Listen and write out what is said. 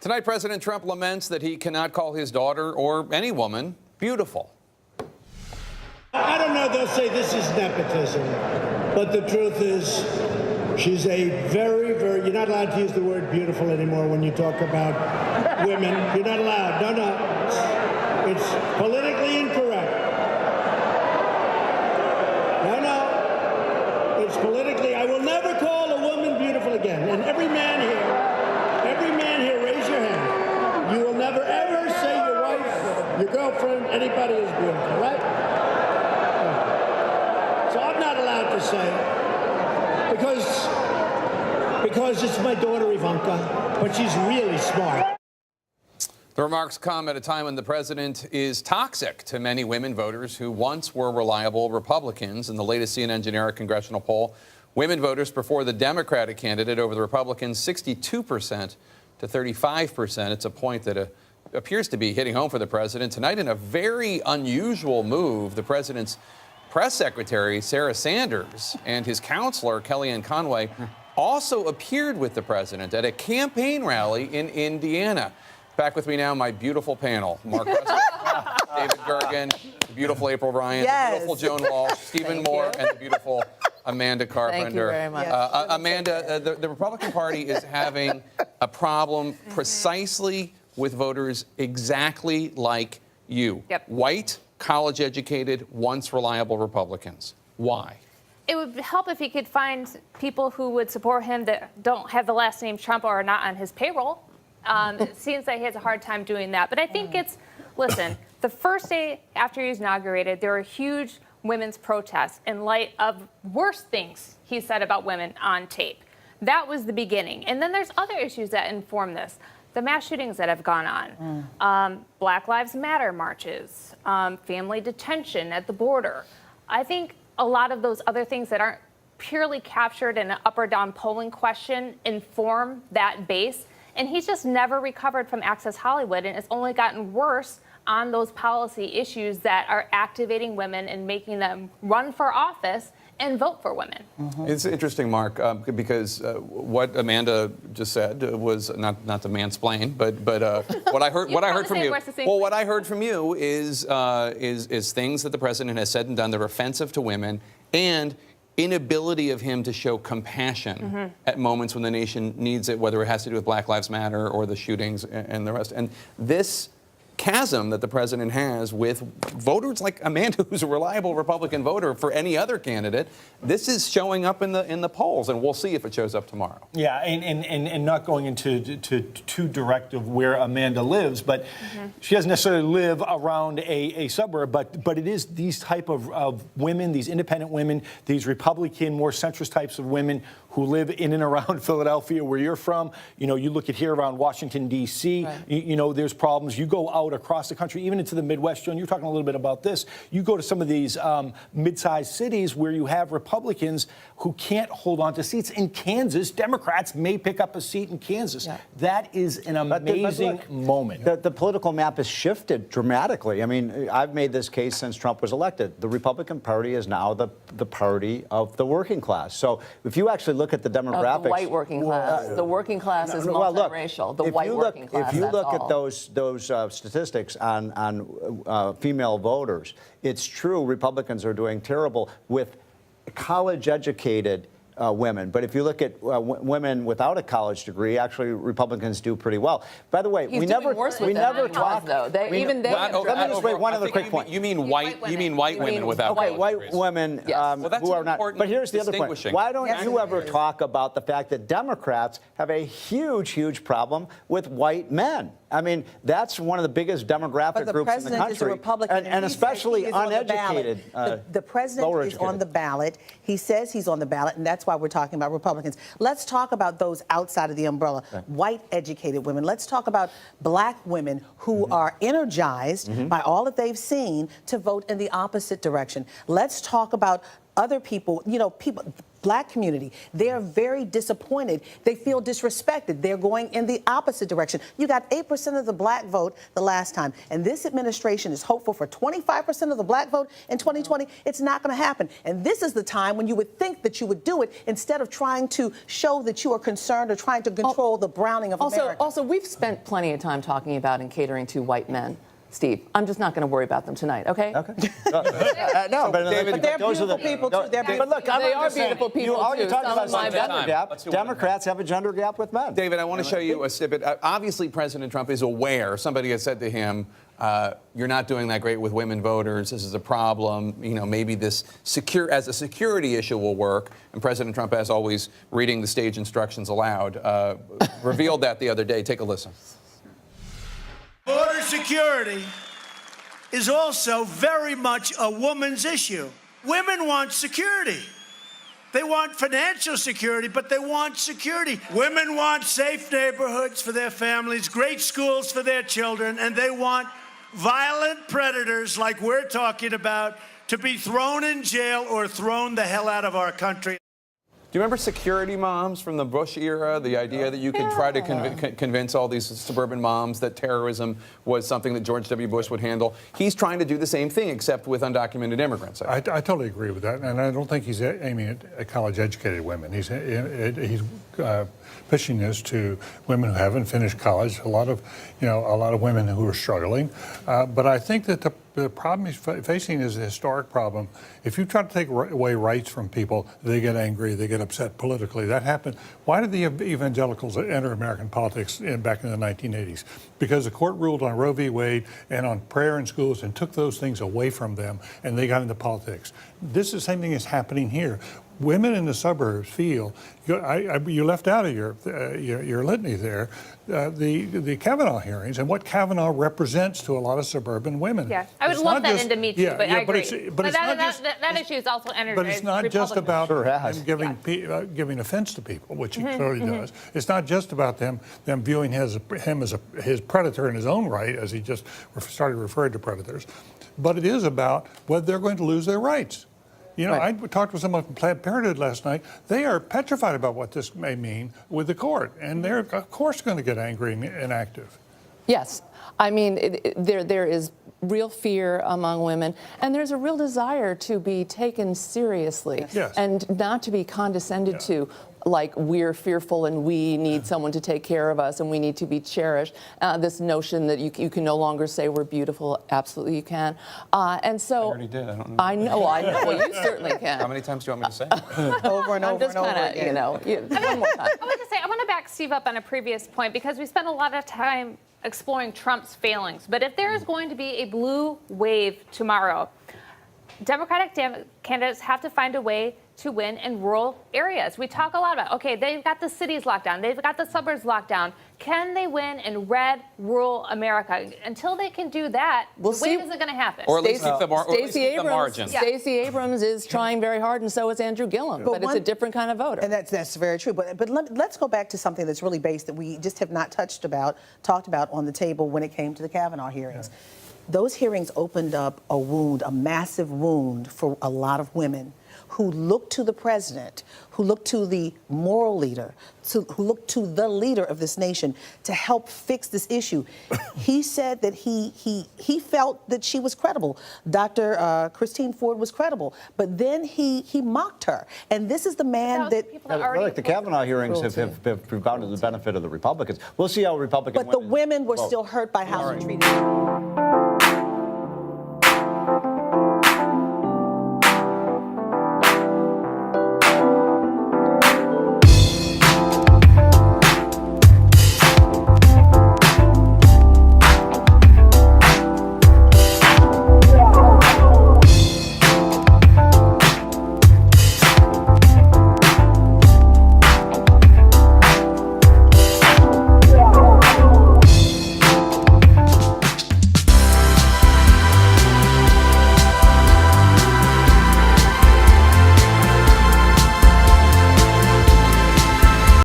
Tonight, President Trump laments that he cannot call his daughter or any woman beautiful. I don't know, they'll say this is nepotism, but the truth is she's a very, you're not allowed to use the word beautiful anymore when you talk about women. You're not allowed. No. It's politically incorrect. No. It's politically, I will never call a woman beautiful again. And every man here, raise your hand. You will never ever say your wife, your girlfriend, anybody is beautiful, right? So I'm not allowed to say because it's my daughter Ivanka, but she's really smart. The remarks come at a time when the president is toxic to many women voters who once were reliable Republicans. In the latest CNN Generic congressional poll, women voters prefer the Democratic candidate over the Republicans 62% to 35%. It's a point that appears to be hitting home for the president. Tonight, in a very unusual move, the president's press secretary, Sarah Sanders, and his counselor, Kellyanne Conway, also appeared with the president at a campaign rally in Indiana. Back with me now, my beautiful panel. Mark Russell, David Gergen, the beautiful April Ryan, the beautiful Joan Walsh, Stephen Moore, and the beautiful Amanda Carpenter. Thank you very much. Amanda, the Republican Party is having a problem precisely with voters exactly like you. Yep. White, college-educated, once reliable Republicans. Why? It would help if he could find people who would support him that don't have the last name Trump or are not on his payroll. It seems like he has a hard time doing that. But I think listen, the first day after he was inaugurated, there were huge women's protests in light of worse things he said about women on tape. That was the beginning. And then there's other issues that inform this. The mass shootings that have gone on, Black Lives Matter marches, family detention at the border. I think a lot of those other things that aren't purely captured in an up or down polling question inform that base. And he's just never recovered from Access Hollywood, and it's only gotten worse on those policy issues that are activating women and making them run for office and vote for women. It's interesting, Mark, because what Amanda just said was not to mansplain, but what I heard from you. Well, what I heard from you is things that the president has said and done that are offensive to women, and inability of him to show compassion at moments when the nation needs it, whether it has to do with Black Lives Matter or the shootings and the rest. And this chasm that the president has with voters like Amanda, who's a reliable Republican voter for any other candidate, this is showing up in the polls, and we'll see if it shows up tomorrow. Yeah, and not going into too direct of where Amanda lives, but she doesn't necessarily live around a suburb, but it is these type of women, these independent women, these Republican, more centrist types of women who live in and around Philadelphia, where you're from. You know, you look at here around Washington, D.C., right. You know, there's problems. You go out across the country, even into the Midwest. John, you're talking a little bit about this. You go to some of these mid-sized cities where you have Republicans who can't hold on to seats. In Kansas, Democrats may pick up a seat in Kansas. Yeah. That is an amazing moment. The political map has shifted dramatically. I mean, I've made this case since Trump was elected. The Republican Party is now the party of the working class. So if you actually look at the demographics, of the white working class. The working class is multiracial. The white working class. If you look at those statistics on female voters, it's true Republicans are doing terrible with college-educated women. But if you look at women without a college degree, actually Republicans do pretty well. By the way, we never talk. Let me just make one other quick point. You mean white women without college white degrees. Women who are not. But here's the other point. Why don't you ever talk about the fact that Democrats have a huge problem with white men? I mean, that's one of the biggest demographic groups in the country. Is a Republican, and especially uneducated. The president is on the ballot. He says he's on the ballot, and that's why we're talking about Republicans. Let's talk about those outside of the umbrella, white educated women. Let's talk about black women who are energized by all that they've seen to vote in the opposite direction. Let's talk about other people, you know, Black community. They are very disappointed. They feel disrespected. They're going in the opposite direction. You got 8% of the black vote the last time, and this administration is hopeful for 25% of the black vote in 2020. It's not going to happen. And this is the time when you would think that you would do it instead of trying to show that you are concerned or trying to control the browning of America. Also, we've spent plenty of time talking about and catering to white men. Steve, I'm just not going to worry about them tonight, okay? Okay. No, but they're beautiful people, too. But look, They are beautiful people, you too. talked Some about of my some gender best- gap. Democrats have a gender gap with men. David, I want to show you a snippet. Obviously, President Trump is aware. Somebody had said to him, you're not doing that great with women voters. This is a problem. You know, maybe this as a security issue will work. And President Trump, as always, reading the stage instructions aloud, revealed that the other day. Take a listen. Border security is also very much a woman's issue. Women want security. They want financial security, but they want security. Women want safe neighborhoods for their families, great schools for their children, and they want violent predators like we're talking about to be thrown in jail or thrown the hell out of our country. Do you remember security moms from the Bush era? The idea that you could try to convince all these suburban moms that terrorism was something that George W. Bush would handle. He's trying to do the same thing, except with undocumented immigrants. I totally agree with that, and I don't think he's aiming at college-educated women. He's pitching this to women who haven't finished college. A lot of women who are struggling. But I think that the problem he's facing is a historic problem. If you try to take away rights from people, they get angry, they get upset politically. That happened. Why did the evangelicals enter American politics back in the 1980s? Because the court ruled on Roe v. Wade and on prayer in schools and took those things away from them, and they got into politics. This is the same thing that's happening here. Women in the suburbs feel, you left out of your litany there, the Kavanaugh hearings and what Kavanaugh represents to a lot of suburban women. Yeah, I would lump that into me too, but I agree. But that issue is also entered. But it's not just about him giving offense to people, which he clearly does. It's not just about them viewing him as his predator in his own right, as he just started referring to predators. But it is about whether they're going to lose their rights. You know, I talked with someone from Planned Parenthood last night. They are petrified about what this may mean with the court, and they're, of course, going to get angry and active. Yes. I mean, there is real fear among women, and there's a real desire to be taken seriously and not to be condescended to. Like we're fearful and we need someone to take care of us and we need to be cherished. This notion that you can no longer say we're beautiful. Absolutely you can. And so I already did. I don't know. I know. Well, you certainly can. How many times do you want me to say? Over and over and over again. One more time. I want to say, I want to back Steve up on a previous point because we spent a lot of time exploring Trump's failings. But if there is going to be a blue wave tomorrow, Democratic candidates have to find a way to win in rural areas. We talk a lot about, okay, they've got the cities locked down, they've got the suburbs locked down. Can they win in red, rural America? Until they can do that, the wave isn't going to happen. Or at least keep the margins. Stacey Abrams is trying very hard, and so is Andrew Gillum. But it's a different kind of voter. And that's very true. But let's go back to something that's really base that we just have not talked about on the table when it came to the Kavanaugh hearings. Those hearings opened up a wound, a massive wound for a lot of women who look to the president, who look to the moral leader, who look to the leader of this nation to help fix this issue. He said that he felt that she was credible. Dr. Christine Ford was credible, but then he mocked her. And this is the man like the Kavanaugh hearings have provided the benefit of the Republicans. We'll see how Republicans. But the women were still hurt by how she treated them.